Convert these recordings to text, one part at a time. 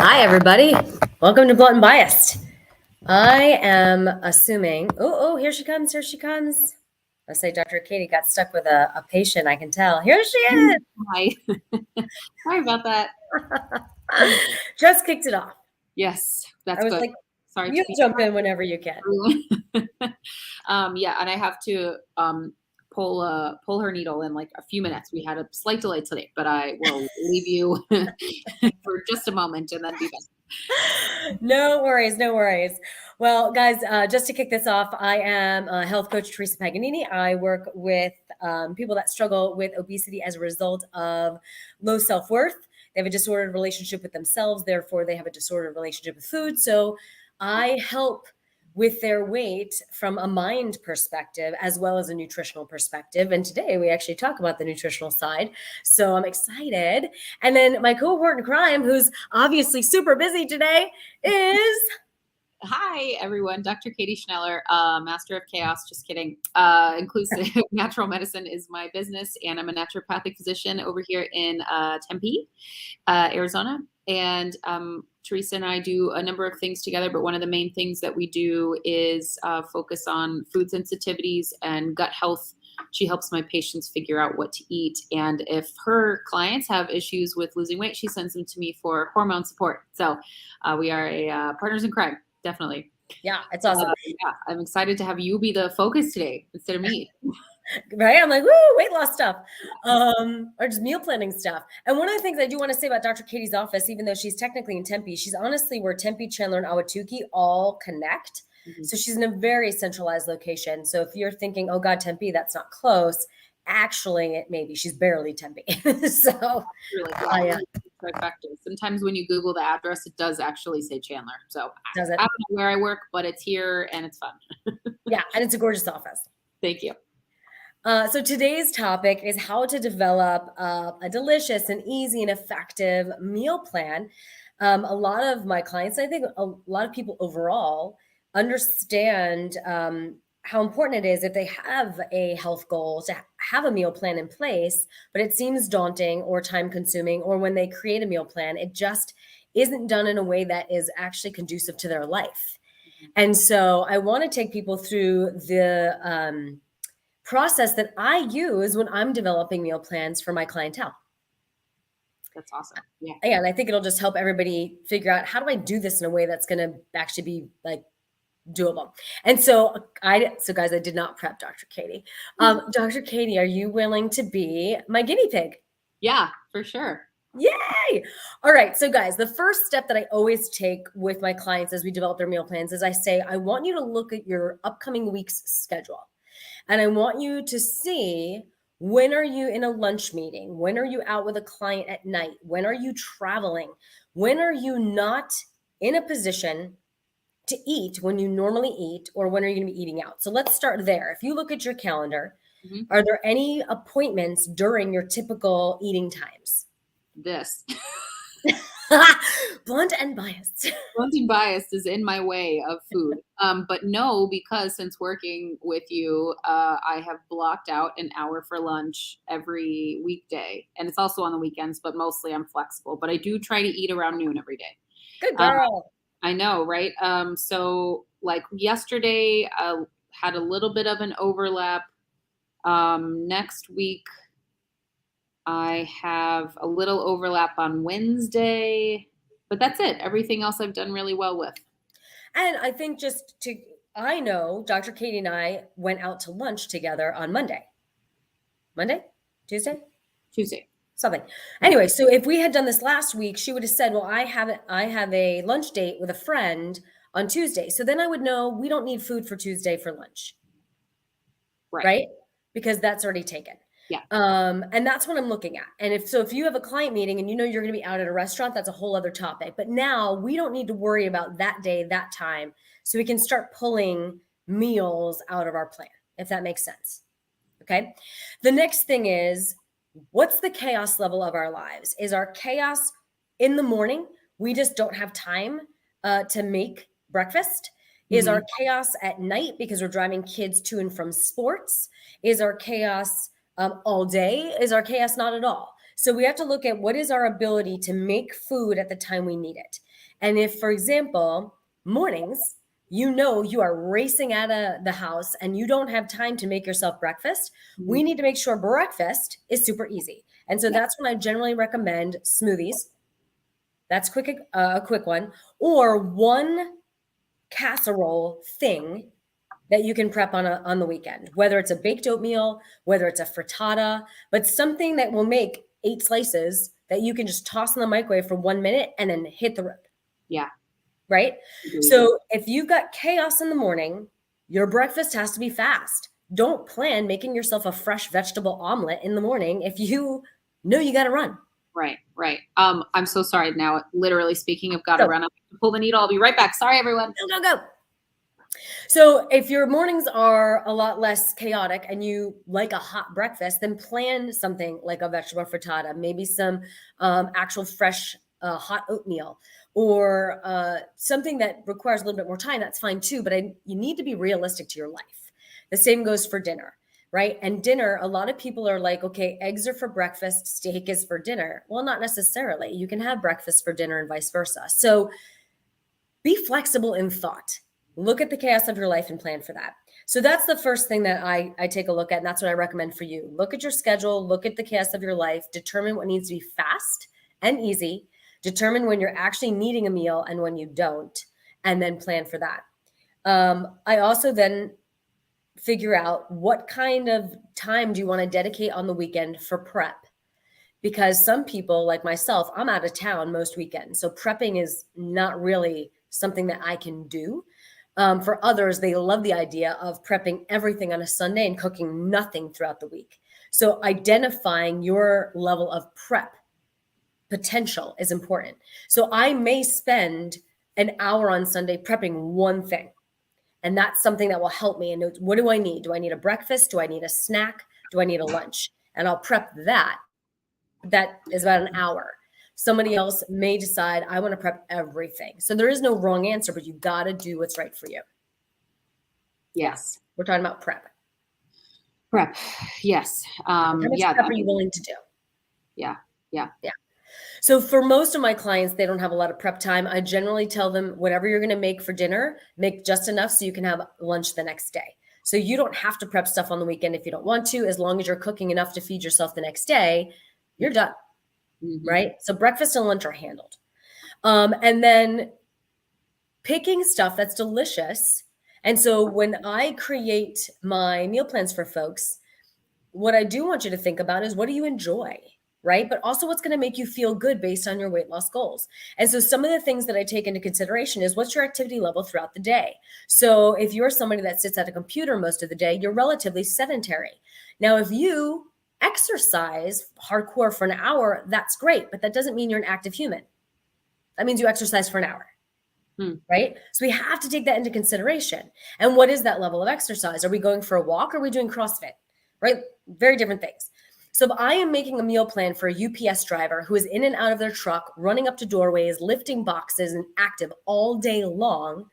Hi, everybody. Welcome to Blunt and Biased. I am assuming, here she comes, I say Dr. Katie got stuck with a patient, I can tell. Here she is. Hi. Sorry about that. Just kicked it off. Yes, that's I was good. like, Sorry. you jump in whenever you can. Yeah, and I have to pull her needle in like a few minutes. We had a slight delay today, but I will leave you for just a moment and then be back. No worries. Well, guys, just to kick this off, I am Health Coach Theresa Paganini. I work with people that struggle with obesity as a result of low self-worth. They have a disordered relationship with themselves. Therefore, they have a disordered relationship with food. So I help with their weight from a mind perspective as well as a nutritional perspective. And today we actually talk about the nutritional side. So I'm excited. And then my cohort in crime, who's obviously super busy today, is... Hi, everyone. Dr. Katie Schneller, Master of Chaos. Just kidding. Inclusive Natural Medicine is my business, and I'm a naturopathic physician over here in Tempe, Arizona. And Theresa and I do a number of things together, but one of the main things that we do is focus on food sensitivities and gut health. She helps my patients figure out what to eat. And if her clients have issues with losing weight, she sends them to me for hormone support. So we are a partners in crime. Definitely. Yeah, it's awesome. Yeah, I'm excited to have you be the focus today instead of me. Right? I'm like, woo, weight loss stuff, or just meal planning stuff. And one of the things I do want to say about Dr. Katie's office, even though she's technically in Tempe, she's honestly where Tempe, Chandler, and Ahwatukee all connect. Mm-hmm. So she's in a very centralized location. So if you're thinking, oh God, Tempe, that's not close. Actually, it maybe she's barely Tempe. So really, effective. Sometimes when you Google the address, it does actually say Chandler. So does it? I don't know where I work, but it's here and it's fun. Yeah, and it's a gorgeous office. Thank you. So today's topic is how to develop a delicious and easy and effective meal plan. A lot of my clients, I think a lot of people overall understand how important it is if they have a health goal to have a meal plan in place, but it seems daunting or time consuming, or when they create a meal plan, it just isn't done in a way that is actually conducive to their life. And so I want to take people through the process that I use when I'm developing meal plans for my clientele. That's awesome. Yeah. And I think it'll just help everybody figure out, how do I do this in a way that's going to actually be like doable? And so guys, I did not prep Dr. Katie. Dr. Katie, are you willing to be my guinea pig? Yeah, for sure. Yay! All right. So guys, the first step that I always take with my clients as we develop their meal plans is I say, I want you to look at your upcoming week's schedule. And I want you to see, when are you in a lunch meeting? When are you out with a client at night? When are you traveling? When are you not in a position to eat when you normally eat, or when are you going to be eating out? So let's start there. If you look at your calendar, are there any appointments during your typical eating times? This. Blunt and biased. Blunt and biased is in my way of food. But no, because since working with you, I have blocked out an hour for lunch every weekday. And it's also on the weekends, but mostly I'm flexible. But I do try to eat around noon every day. Good girl. I know, right? So like yesterday, I had a little bit of an overlap. Next week, I have a little overlap on Wednesday, but that's it. Everything else I've done really well with. And I think I know Dr. Katie and I went out to lunch together on Monday. Tuesday? Something. Anyway, so if we had done this last week, she would have said, well, I have a lunch date with a friend on Tuesday. So then I would know we don't need food for Tuesday for lunch. Right? Because that's already taken. Yeah. And that's what I'm looking at. And if you have a client meeting and you know you're going to be out at a restaurant, that's a whole other topic. But now we don't need to worry about that day, that time. So we can start pulling meals out of our plan, if that makes sense. Okay. The next thing is, what's the chaos level of our lives? Is our chaos in the morning? We just don't have time to make breakfast. Is our chaos at night because we're driving kids to and from sports? Is our chaos all day? Is our chaos not at all? So we have to look at what is our ability to make food at the time we need it. And if, for example, mornings, you know you are racing out of the house and you don't have time to make yourself breakfast, we need to make sure breakfast is super easy. And so that's when I generally recommend smoothies. That's a quick one. Or one casserole thing that you can prep on the weekend, whether it's a baked oatmeal, whether it's a frittata, but something that will make 8 slices that you can just toss in the microwave for 1 minute and then hit the road. Yeah. Right? So if you've got chaos in the morning, your breakfast has to be fast. Don't plan making yourself a fresh vegetable omelet in the morning if you know you got to run. Right. I'm so sorry. Now, literally speaking, I've got to run. I have to pull the needle. I'll be right back. Sorry, everyone. Go. So if your mornings are a lot less chaotic and you like a hot breakfast, then plan something like a vegetable frittata, maybe some actual fresh hot oatmeal, or something that requires a little bit more time. That's fine too, but you need to be realistic to your life. The same goes for dinner, right? And dinner, a lot of people are like, okay, eggs are for breakfast, steak is for dinner. Well, not necessarily. You can have breakfast for dinner and vice versa. So be flexible in thought. Look at the chaos of your life and plan for that. So that's the first thing that I take a look at. And that's what I recommend for you. Look at your schedule, look at the chaos of your life, determine what needs to be fast and easy, determine when you're actually needing a meal and when you don't, and then plan for that. I also then figure out what kind of time do you want to dedicate on the weekend for prep? Because some people like myself, I'm out of town most weekends. So prepping is not really something that I can do. For others, they love the idea of prepping everything on a Sunday and cooking nothing throughout the week. So identifying your level of prep potential is important. So I may spend an hour on Sunday prepping one thing. And that's something that will help me. And what do I need? Do I need a breakfast? Do I need a snack? Do I need a lunch? And I'll prep that. That is about an hour. Somebody else may decide, I want to prep everything. So there is no wrong answer, but you got to do what's right for you. Yes. We're talking about prep. Prep. Yes. How much prep are you willing to do? Yeah. So for most of my clients, they don't have a lot of prep time. I generally tell them whatever you're going to make for dinner, make just enough so you can have lunch the next day. So you don't have to prep stuff on the weekend if you don't want to. As long as you're cooking enough to feed yourself the next day, you're done. Right? So breakfast and lunch are handled. And then picking stuff that's delicious. And so when I create my meal plans for folks, what I do want you to think about is, what do you enjoy? Right? But also what's going to make you feel good based on your weight loss goals. And so some of the things that I take into consideration is, what's your activity level throughout the day? So if you're somebody that sits at a computer most of the day, you're relatively sedentary. Now, if you exercise hardcore for an hour, that's great, but that doesn't mean you're an active human. That means you exercise for an hour. Right? So we have to take that into consideration. And what is that level of exercise? Are we going for a walk? Or are we doing CrossFit? Right? Very different things. So if I am making a meal plan for a UPS driver who is in and out of their truck, running up to doorways, lifting boxes, and active all day long,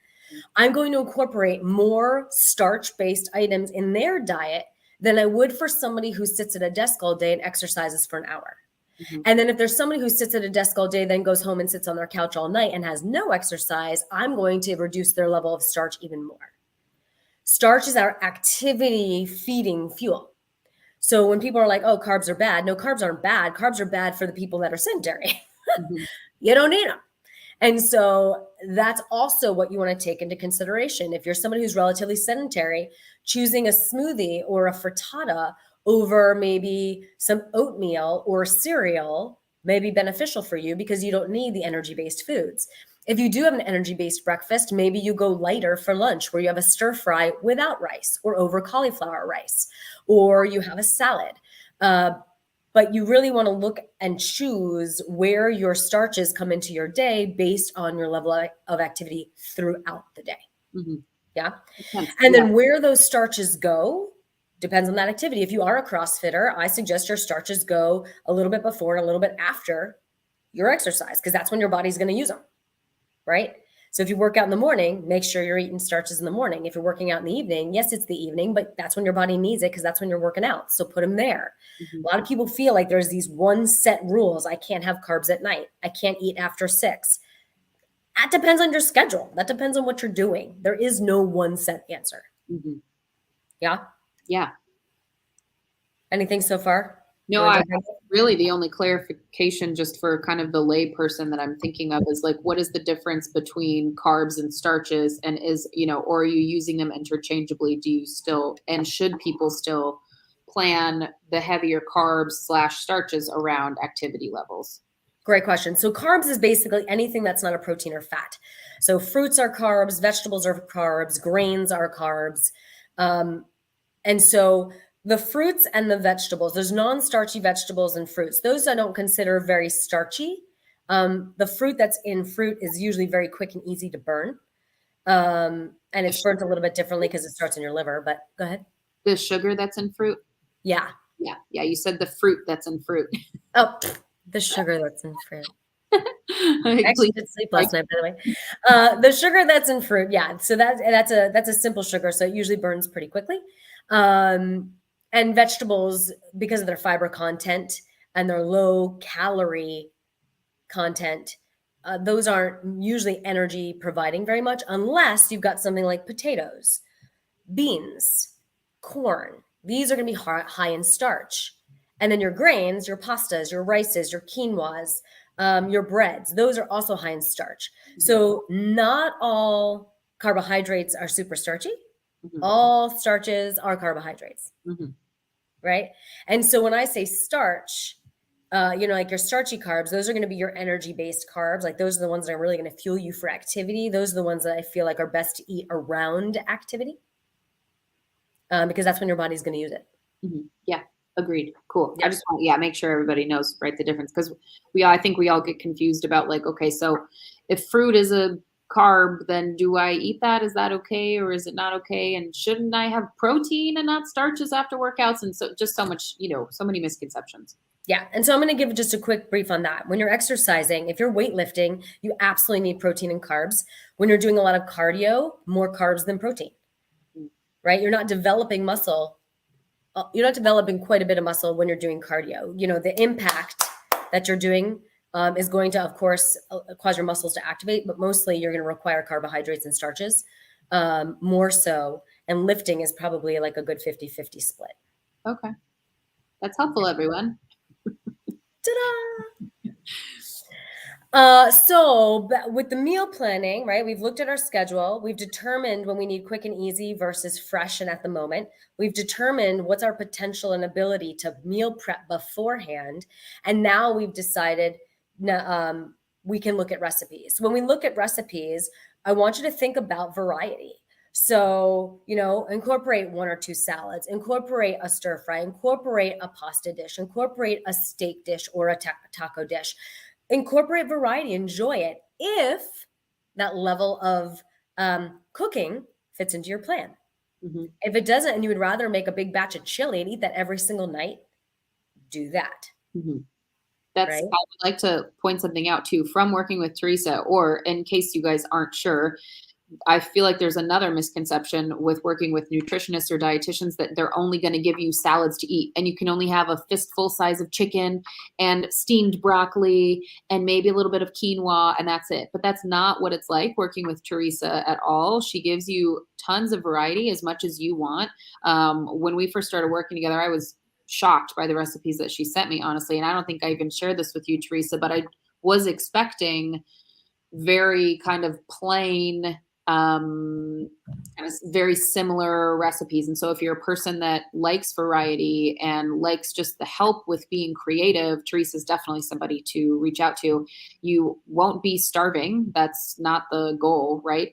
I'm going to incorporate more starch-based items in their diet than I would for somebody who sits at a desk all day and exercises for an hour. And then if there's somebody who sits at a desk all day, then goes home and sits on their couch all night and has no exercise, I'm going to reduce their level of starch even more. Starch is our activity feeding fuel. So when people are like, oh, carbs are bad. No, carbs aren't bad. Carbs are bad for the people that are sedentary. You don't need them. And so that's also what you want to take into consideration. If you're somebody who's relatively sedentary, choosing a smoothie or a frittata over maybe some oatmeal or cereal may be beneficial for you, because you don't need the energy-based foods. If you do have an energy-based breakfast, maybe you go lighter for lunch, where you have a stir fry without rice or over cauliflower rice, or you have a salad. But you really want to look and choose where your starches come into your day based on your level of activity throughout the day. Yeah. And then where those starches go depends on that activity. If you are a CrossFitter, I suggest your starches go a little bit before and a little bit after your exercise, because that's when your body's going to use them. Right? So if you work out in the morning, make sure you're eating starches in the morning. If you're working out in the evening, yes, it's the evening, but that's when your body needs it, because that's when you're working out. So put them there. A lot of people feel like there's these one set rules. I can't have carbs at night. I can't eat after 6. That depends on your schedule. That depends on what you're doing. There is no one set answer. Mm-hmm. Yeah. Yeah. Anything so far? No, really the only clarification just for kind of the lay person that I'm thinking of is like, what is the difference between carbs and starches, and is, or are you using them interchangeably? Do you still, and should people still plan the heavier carbs/starches around activity levels? Great question. So carbs is basically anything that's not a protein or fat. So fruits are carbs, vegetables are carbs, grains are carbs. And so the fruits and the vegetables, there's non-starchy vegetables and fruits. Those I don't consider very starchy. The fruit that's in fruit is usually very quick and easy to burn. And it's burnt a little bit differently because it starts in your liver, but go ahead. The sugar that's in fruit? Yeah. Yeah. Yeah. You said the fruit that's in fruit. Oh, the sugar that's in fruit. I actually did sleep last night, by the way. The sugar that's in fruit, yeah. So that's a simple sugar, so it usually burns pretty quickly. And vegetables, because of their fiber content and their low calorie content, those aren't usually energy providing very much, unless you've got something like potatoes, beans, corn. These are going to be high in starch. And then your grains, your pastas, your rices, your quinoas, your breads, those are also high in starch. So not all carbohydrates are super starchy. Mm-hmm. All starches are carbohydrates, Mm-hmm. right? And so when I say starch, like your starchy carbs, those are going to be your energy-based carbs. Like those are the ones that are really going to fuel you for activity. Those are the ones that I feel like are best to eat around activity. Because that's when your body's going to use it. Mm-hmm. Yeah, agreed. Cool. Yeah. I just want, make sure everybody knows, right, the difference, because I think we all get confused about like, okay, so if fruit is a carb, then do I eat that? Is that okay, or is it not okay? And shouldn't I have protein and not starches after workouts? And so just so much, so many misconceptions. Yeah. And so I'm going to give just a quick brief on that. When you're exercising, if you're weightlifting, you absolutely need protein and carbs. When you're doing a lot of cardio, more carbs than protein, right? You're not developing muscle. You're not developing quite a bit of muscle when you're doing cardio. The impact that you're doing is going to, of course, cause your muscles to activate, but mostly you're going to require carbohydrates and starches more so. And lifting is probably like a good 50-50 split. Okay. That's helpful, everyone. Ta-da! So with the meal planning, right, we've looked at our schedule. We've determined when we need quick and easy versus fresh and at the moment. We've determined what's our potential and ability to meal prep beforehand. And now we've decided we can look at recipes. When we look at recipes, I want you to think about variety. So, incorporate 1 or 2 salads, incorporate a stir fry, incorporate a pasta dish, incorporate a steak dish or a taco dish. Incorporate variety, enjoy it if that level of cooking fits into your plan. Mm-hmm. If it doesn't, and you would rather make a big batch of chili and eat that every single night, do that. Mm-hmm. That's, right? I would like to point something out too from working with Theresa, or in case you guys aren't sure, I feel like there's another misconception with working with nutritionists or dietitians that they're only going to give you salads to eat, and you can only have a fistful size of chicken and steamed broccoli and maybe a little bit of quinoa, and that's it. But that's not what it's like working with Theresa at all. She gives you tons of variety, as much as you want. When we first started working together, I was shocked by the recipes that she sent me, honestly. And I don't think I even shared this with you, Theresa, but I was expecting very kind of plain, kind of very similar recipes. And so if you're a person that likes variety and likes just the help with being creative, Theresa's definitely somebody to reach out to. You won't be starving. That's not the goal, right?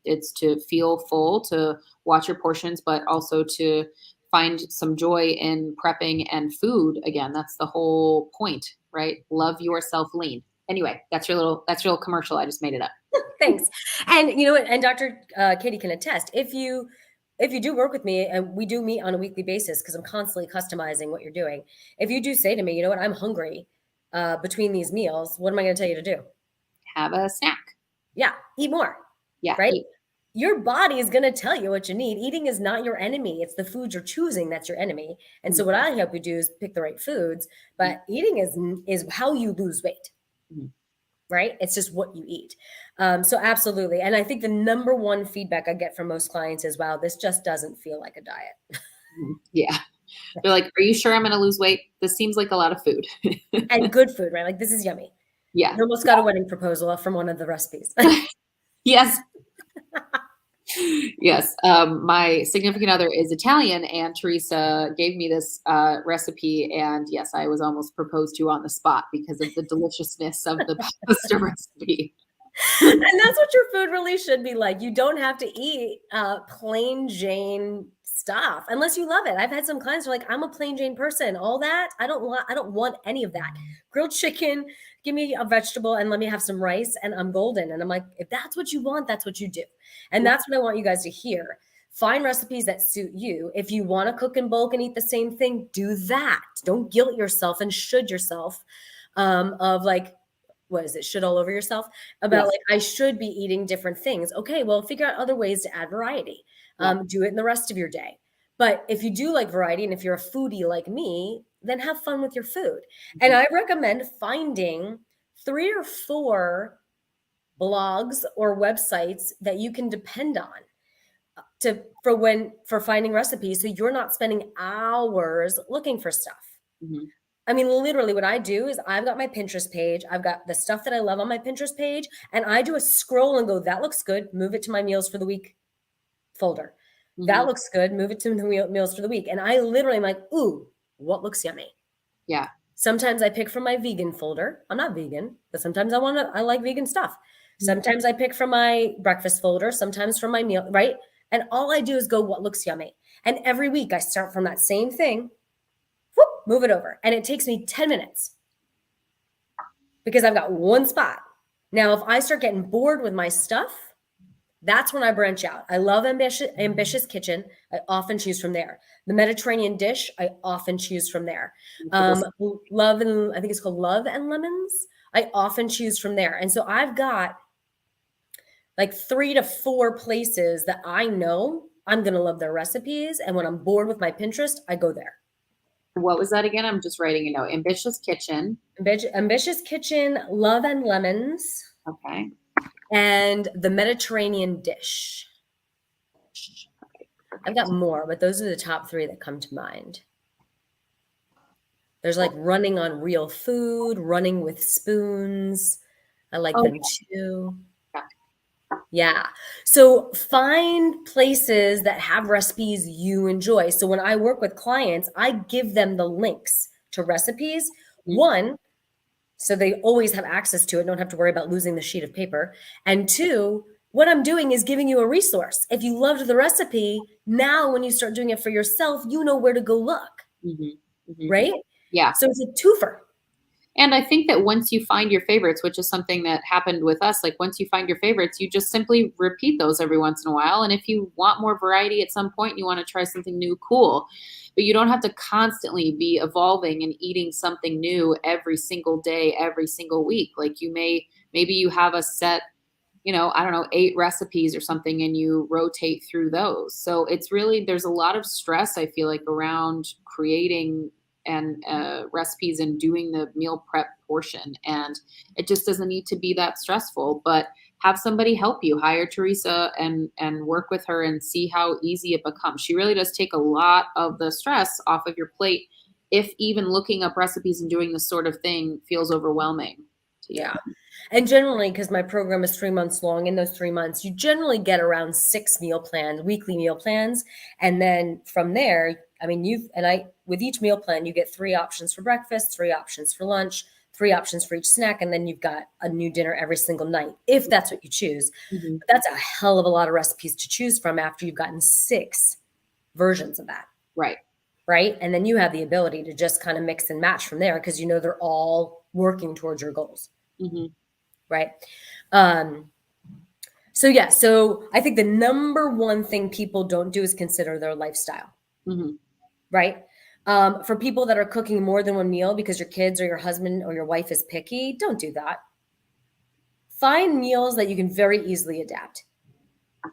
It's to feel full, to watch your portions, but also to find some joy in prepping and food. Again, that's the whole point, right? Love yourself lean. Anyway, that's your little commercial. I just made it up. Thanks. And you know what? And Dr. Katie can attest. If you do work with me, and we do meet on a weekly basis because I'm constantly customizing what you're doing. If you do say to me, you know what, I'm hungry between these meals, what am I going to tell you to do? Have a snack. Yeah, eat more. Yeah, right. Your body is going to tell you what you need. Eating is not your enemy. It's the food you're choosing that's your enemy. And so what I help you do is pick the right foods. But eating is how you lose weight. right? It's just what you eat. So absolutely. And I think the number one feedback I get from most clients is, wow, this just doesn't feel like a diet. Yeah. They're like, "Are you sure I'm gonna lose weight? This seems like a lot of food." And good food, right? Like, this is yummy. Yeah. You almost got a wedding proposal from one of the recipes. Yes. Yes. My significant other is Italian, and Teresa gave me this recipe. And yes, I was almost proposed to on the spot because of the deliciousness of the pasta recipe. And that's what your food really should be like. You don't have to eat plain Jane stuff unless you love it. I've had some clients who are like, I'm a plain Jane person. All that, I don't want any of that. Grilled chicken, give me a vegetable and let me have some rice and I'm golden. And I'm like, if that's what you want, that's what you do. And Yeah. that's what I want you guys to hear. Find recipes that suit you. If you want to cook in bulk and eat the same thing, do that. Don't guilt yourself and should yourself of like, what is it, shit all over yourself about Yes. like, I should be eating different things. Okay, well, figure out other ways to add variety. Yeah. Do it in the rest of your day. But if you do like variety and if you're a foodie like me, then have fun with your food. And I recommend finding 3 or 4 blogs or websites that you can depend on for finding recipes so you're not spending hours looking for stuff. Mhm. I mean, literally what I do is I've got my Pinterest page. I've got the stuff that I love on my Pinterest page, and I do a scroll and go, that looks good. Move it to my meals for the week folder. That Mhm. looks good. Move it to the meals for the week. And I literally am like, ooh, what looks yummy? Yeah. Sometimes I pick from my vegan folder. I'm not vegan, but sometimes I like vegan stuff. Sometimes I pick from my breakfast folder, sometimes from my meal, right? And all I do is go, what looks yummy? And every week I start from that same thing, whoop, move it over. And it takes me 10 minutes because I've got one spot. Now, if I start getting bored with my stuff, that's when I branch out. I love Ambitious Kitchen. I often choose from there. The Mediterranean dish, I often choose from there. Love and I think it's called Love and Lemons. I often choose from there. And so I've got like 3 to 4 places that I know I'm going to love their recipes. And when I'm bored with my Pinterest, I go there. What was that again? I'm just writing a note. Ambitious Kitchen. Ambitious Kitchen, Love and Lemons, Okay. and the Mediterranean dish. I've got more, but those are the top 3 that come to mind. There's like running on real food, running with spoons. I like them too. Yeah. So find places that have recipes you enjoy. So when I work with clients, I give them the links to recipes. One, so they always have access to it, don't have to worry about losing the sheet of paper. And 2, what I'm doing is giving you a resource. If you loved the recipe, now when you start doing it for yourself, you know where to go look, right? Yeah. So it's a twofer. And I think that once you find your favorites, which is something that happened with us, like once you find your favorites, you just simply repeat those every once in a while. And if you want more variety at some point, you want to try something new, cool. But you don't have to constantly be evolving and eating something new every single day, every single week. Like maybe you have a set, I don't know, 8 recipes or something, and you rotate through those. So it's really, there's a lot of stress, I feel like, around creating and recipes and doing the meal prep portion. And it just doesn't need to be that stressful, but have somebody help you. Hire Teresa and work with her and see how easy it becomes. She really does take a lot of the stress off of your plate if even looking up recipes and doing this sort of thing feels overwhelming to you. Yeah. And generally, because my program is 3 months long, in those 3 months, you generally get around 6 meal plans, weekly meal plans. And then from there, I mean, with each meal plan, you get 3 options for breakfast, 3 options for lunch, 3 options for each snack. And then you've got a new dinner every single night, if that's what you choose. But that's a hell of a lot of recipes to choose from after you've gotten 6 versions of that. Right. Right. And then you have the ability to just kind of mix and match from there because you know they're all working towards your goals. Right. So I think the number one thing people don't do is consider their lifestyle. Right. For people that are cooking more than one meal because your kids or your husband or your wife is picky, don't do that. Find meals that you can very easily adapt.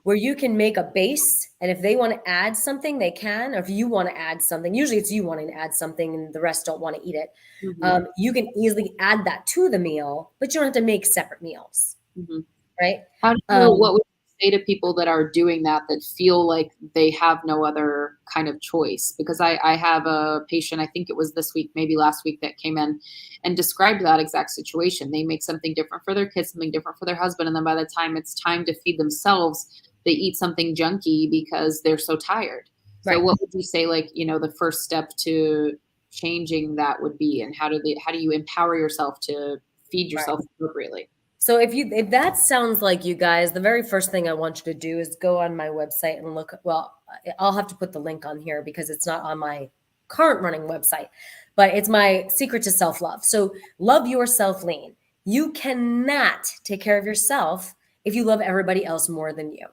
where you can make a base, and if they want to add something, they can. Or if you want to add something, usually it's you wanting to add something and the rest don't want to eat it. Mm-hmm. You can easily add that to the meal, but you don't have to make separate meals, Mm-hmm. right? How do you, what would you say to people that are doing that feel like they have no other kind of choice? Because I have a patient, I think it was this week, maybe last week, that came in and described that exact situation. They make something different for their kids, something different for their husband. And then by the time it's time to feed themselves, they eat something junky because they're so tired. So Right. what would you say, like, the first step to changing that would be, and how do you empower yourself to feed Right. yourself appropriately? So if that sounds like you guys, the very first thing I want you to do is go on my website and look. Well, I'll have to put the link on here because it's not on my current running website, but it's my secret to self-love. So love yourself lean. You cannot take care of yourself if you love everybody else more than you.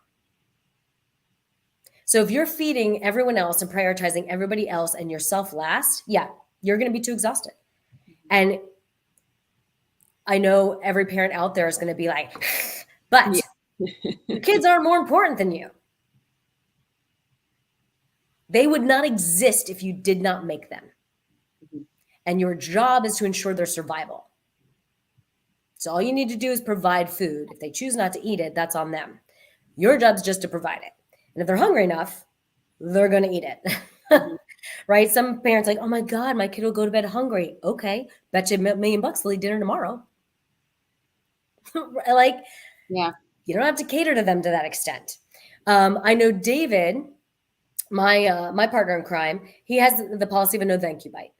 So if you're feeding everyone else and prioritizing everybody else and yourself last, yeah, you're going to be too exhausted. And I know every parent out there is going to be like, but your kids are more important than you. They would not exist if you did not make them. And your job is to ensure their survival. So all you need to do is provide food. If they choose not to eat it, that's on them. Your job is just to provide it. And if they're hungry enough, they're going to eat it. Right? Some parents like, oh my God, my kid will go to bed hungry. Okay, bet you $1,000,000 they'll eat dinner tomorrow. Like, Yeah. you don't have to cater to them to that extent. I know David, my partner in crime, he has the policy of a no thank you bite,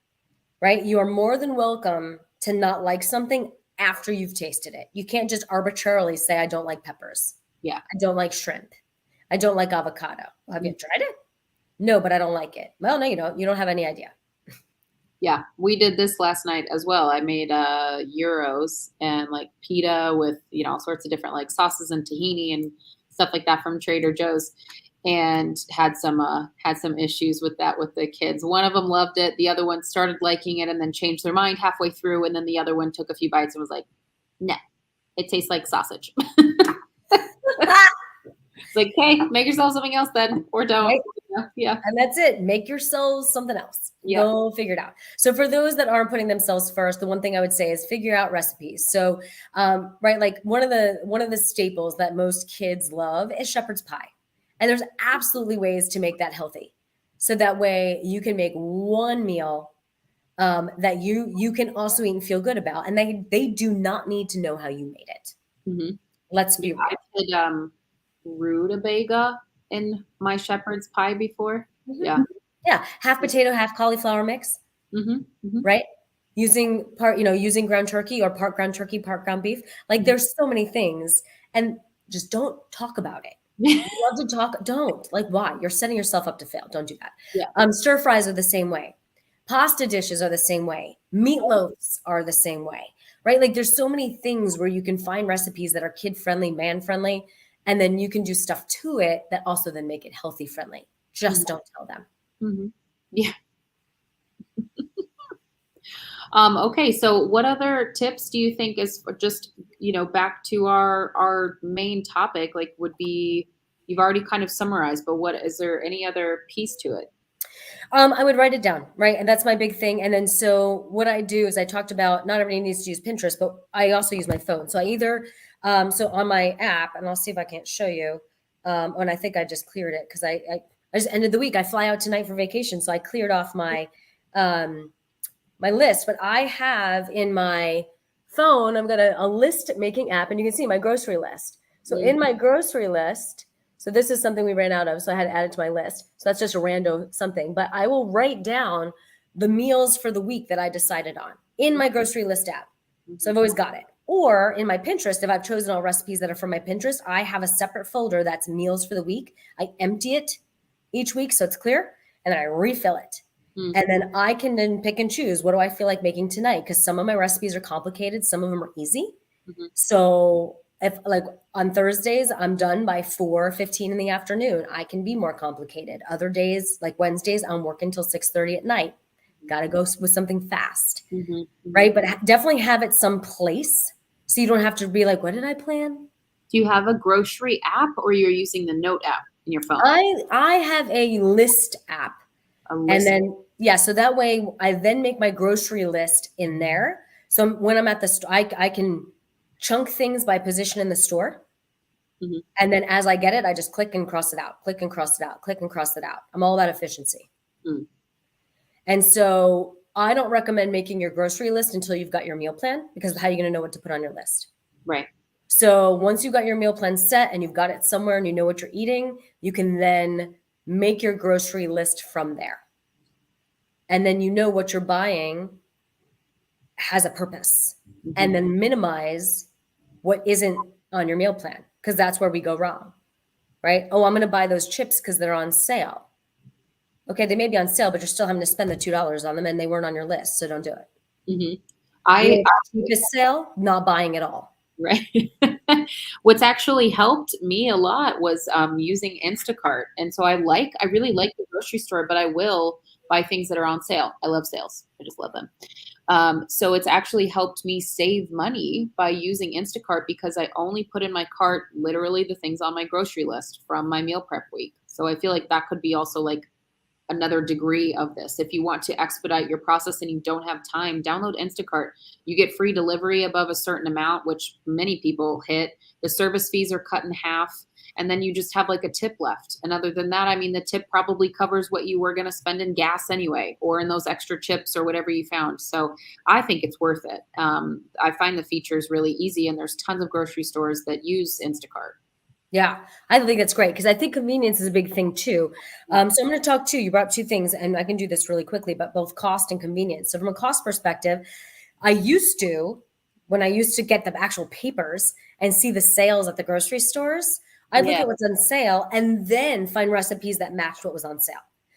right? You are more than welcome to not like something after you've tasted it. You can't just arbitrarily say, I don't like peppers. Yeah. I don't like shrimp. I don't like avocado. Well, have you tried it? No, but I don't like it. Well, no, you don't. You don't have any idea. Yeah, we did this last night as well. I made gyros and like pita with all sorts of different like sauces and tahini and stuff like that from Trader Joe's, and had some issues with that with the kids. One of them loved it, the other one started liking it, and then changed their mind halfway through, and then the other one took a few bites and was like, "No, it tastes like sausage." It's like, hey, make yourself something else then, or don't. Right? Yeah. And that's it. Make yourselves something else. Yeah. Go figure it out. So for those that aren't putting themselves first, the one thing I would say is figure out recipes. So, right, like one of the staples that most kids love is shepherd's pie, and there's absolutely ways to make that healthy. So that way you can make one meal that you can also eat and feel good about, and they do not need to know how you made it. Mm-hmm. Let's be real. I did rutabaga in my shepherd's pie before. Mm-hmm. Yeah. Yeah, half potato, half cauliflower mix. Mm-hmm. Mm-hmm. Right? Using using ground turkey or part ground turkey, part ground beef. Like there's so many things, and just don't talk about it. You love to talk, don't. Like why? You're setting yourself up to fail. Don't do that. Yeah. Stir fries are the same way. Pasta dishes are the same way. Meatloaves are the same way. Right? Like there's so many things where you can find recipes that are kid friendly, man friendly, and then you can do stuff to it that also then make it healthy friendly. Just don't tell them. Mm-hmm. Yeah. Okay, so what other tips do you think is just, back to our main topic, like would be, you've already kind of summarized, but is there any other piece to it? I would write it down, right? And that's my big thing. And then so what I do is I talked about not everybody needs to use Pinterest, but I also use my phone. So I either so on my app, and I'll see if I can't show you. And I think I just cleared it because I just ended the week. I fly out tonight for vacation, so I cleared off my my list. But I have in my phone, I've got a list making app, and you can see my grocery list. So in my grocery list, so this is something we ran out of, so I had to add it to my list. So that's just a random something, but I will write down the meals for the week that I decided on in my grocery list app. So I've always got it. Or in my Pinterest, if I've chosen all recipes that are from my Pinterest, I have a separate folder that's meals for the week. I empty it each week so it's clear, and then I refill it. Mm-hmm. And then I can then pick and choose, what do I feel like making tonight? Because some of my recipes are complicated, some of them are easy. Mm-hmm. So if like on Thursdays, I'm done by 4:15 in the afternoon, I can be more complicated. Other days, like Wednesdays, I'm working till 6:30 at night. Got to go with something fast, right? But definitely have it someplace so you don't have to be like, what did I plan? Do you have a grocery app or you're using the note app in your phone? I have a list app. A And list. then, yeah, so that way I then make my grocery list in there. So when I'm at the store, I can chunk things by position in the store. Mhm. And then as I get it, I just click and cross it out, click and cross it out, click and cross it out. I'm all about efficiency. Mm. And so I don't recommend making your grocery list until you've got your meal plan, because how are you going to know what to put on your list? Right. So once you've got your meal plan set and you've got it somewhere and you know what you're eating, you can then make your grocery list from there. And then you know what you're buying has a purpose, and Mhm. then minimize what isn't on your meal plan, because that's where we go wrong, right? Oh, I'm going to buy those chips because they're on sale. Okay, they may be on sale, but you're still having to spend the $2 on them and they weren't on your list, so don't do it. Mhm. You I want the cheapest sale, not buying at all. Right. What's actually helped me a lot was, using Instacart, and so I really like the grocery store, but I will buy things that are on sale. I love sales. I just love them. So it's actually helped me save money by using Instacart because I only put in my cart literally the things on my grocery list from my meal prep week. So I feel like that could be also like another degree of this. If you want to expedite your process and you don't have time, download Instacart. You get free delivery above a certain amount, which many people hit. The service fees are cut in half, and then you just have like a tip left. And other than that, I mean, the tip probably covers what you were going to spend in gas anyway, or in those extra chips or whatever you found. So I think it's worth it. I find the features really easy, and there's tons of grocery stores that use Instacart. Yeah, I think that's great because I think convenience is a big thing too. Yeah. So I'm going to talk too. You brought up two things, and I can do this really quickly, but both cost and convenience. So from a cost perspective, I used to, when I used to get the actual papers and see the sales at the grocery stores, I'd look Yeah. at what's on sale and then find recipes that matched what was on sale.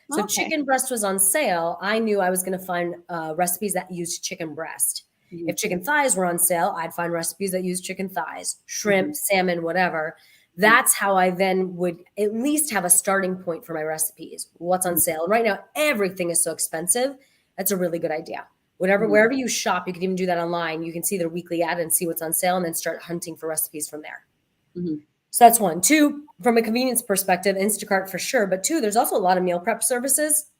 So if Okay. chicken breast was on sale, I knew I was going to find recipes that used chicken breast. Mhm. If chicken thighs were on sale, I'd find recipes that used chicken thighs, Mhm. shrimp, salmon, whatever. Mhm. That's how I then would at least have a starting point for my recipes. What's on Mhm. sale? And right now, everything is so expensive. That's a really good idea. Whatever, Mhm. wherever you shop, you can even do that online. You can see their weekly ad and see what's on sale and then start hunting for recipes from there. Mhm. So that's one. Two, from a convenience perspective, Instacart for sure. But two, there's also a lot of meal prep services.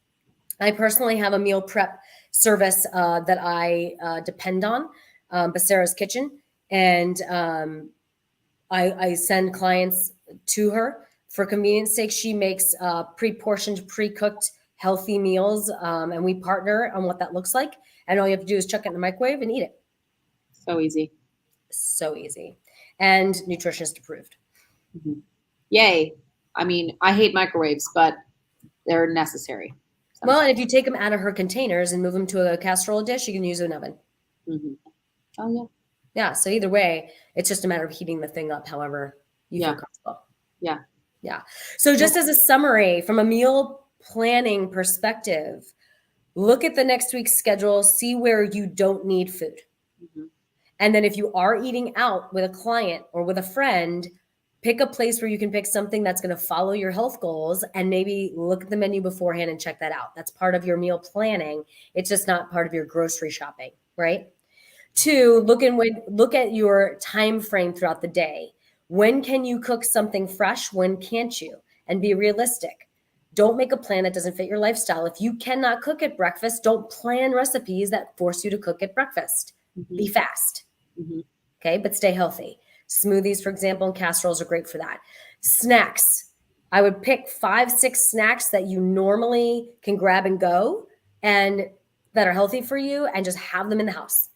I personally have a meal prep service that I depend on, Basara's Kitchen. And I send clients to her for convenience sake. She makes pre-portioned, pre-cooked, healthy meals, and we partner on what that looks like. And all you have to do is chuck it in the microwave and eat it. So easy. So easy, and nutritionist approved. Mhm. Yay. I mean, I hate microwaves, but they're necessary Well, and sometimes. if you take them out of her containers and move them to a casserole dish, you can use an oven. Mhm. Oh, yeah. Yeah. So either way, it's just a matter of heating the thing up however you feel Yeah. comfortable. Yeah. Yeah. So Well, just as a summary from a meal planning perspective, look at the next week's schedule, see where you don't need food. mhm. And then if you are eating out with a client or with a friend, pick a place where you can pick something that's going to follow your health goals and maybe look at the menu beforehand and check that out. That's part of your meal planning. It's just not part of your grocery shopping, right? Two, look at your time frame throughout the day. When can you cook something fresh? When can't you? And be realistic. Don't make a plan that doesn't fit your lifestyle. If you cannot cook at breakfast, don't plan recipes that force you to cook at breakfast. Be Mhm. fast, Mhm. okay, but stay healthy. Smoothies, for example, and casseroles are great for that. Snacks. I would pick 5, 6 snacks that you normally can grab and go and that are healthy for you and just have them in the house.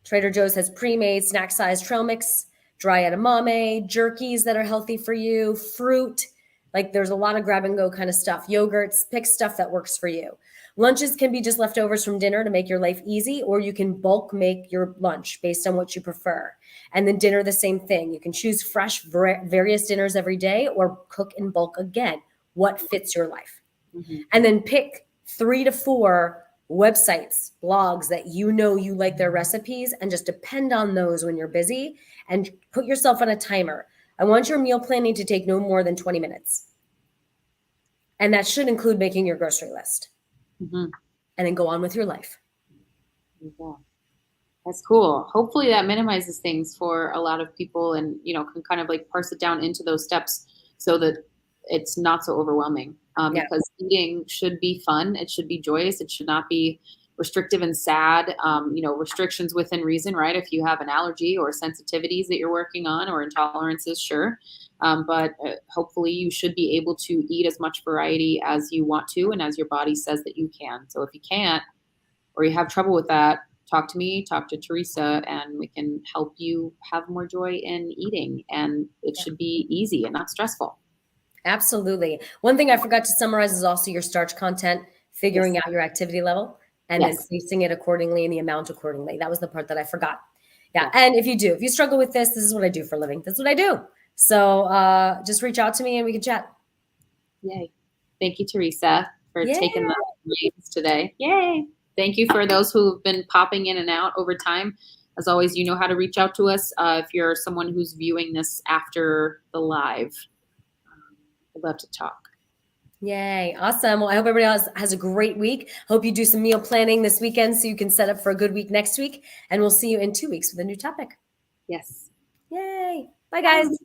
Trader Joe's has pre-made snack-sized trail mix, dry edamame, jerkies that are healthy for you, fruit. Like there's a lot of grab and go kind of stuff. Yogurts, pick stuff that works for you. Lunches can be just leftovers from dinner to make your life easy, or you can bulk make your lunch based on what you prefer. And then dinner, the same thing. You can choose fresh, various dinners every day or cook in bulk again. What fits your life? Mhm. And then pick 3 to 4 websites, blogs that you know you like their recipes, and just depend on those when you're busy and put yourself on a timer. I want your meal planning to take no more than 20 minutes. And that should include making your grocery list Mhm. and then go on with your life. Yeah. That's cool. Hopefully that minimizes things for a lot of people and, can kind of like parse it down into those steps so that it's not so overwhelming. Yeah. Because eating should be fun. It should be joyous. It should not be restrictive and sad. Restrictions within reason, right? If you have an allergy or sensitivities that you're working on or intolerances, sure. But hopefully you should be able to eat as much variety as you want to and as your body says that you can. So if you can't, or you have trouble with that, talk to me, talk to Theresa, and we can help you have more joy in eating. And it should be easy and not stressful. Absolutely. One thing I forgot to summarize is also your starch content, figuring Yes. out your activity level, and then Yes. placing it accordingly and the amount accordingly. That was the part that I forgot. Yeah. Yeah. And if you struggle with this is what I do for a living. That's what I do. So just reach out to me and we can chat. Yay. Thank you, Theresa, for Yeah. taking the reins today. Yay. Thank you for those who've been popping in and out over time. As always, you know how to reach out to us if you're someone who's viewing this after the live. I'd love to talk. Yay. Awesome. Well, I hope everybody else has a great week. Hope you do some meal planning this weekend so you can set up for a good week next week. And we'll see you in 2 weeks with a new topic. Yes. Yay. Bye, guys.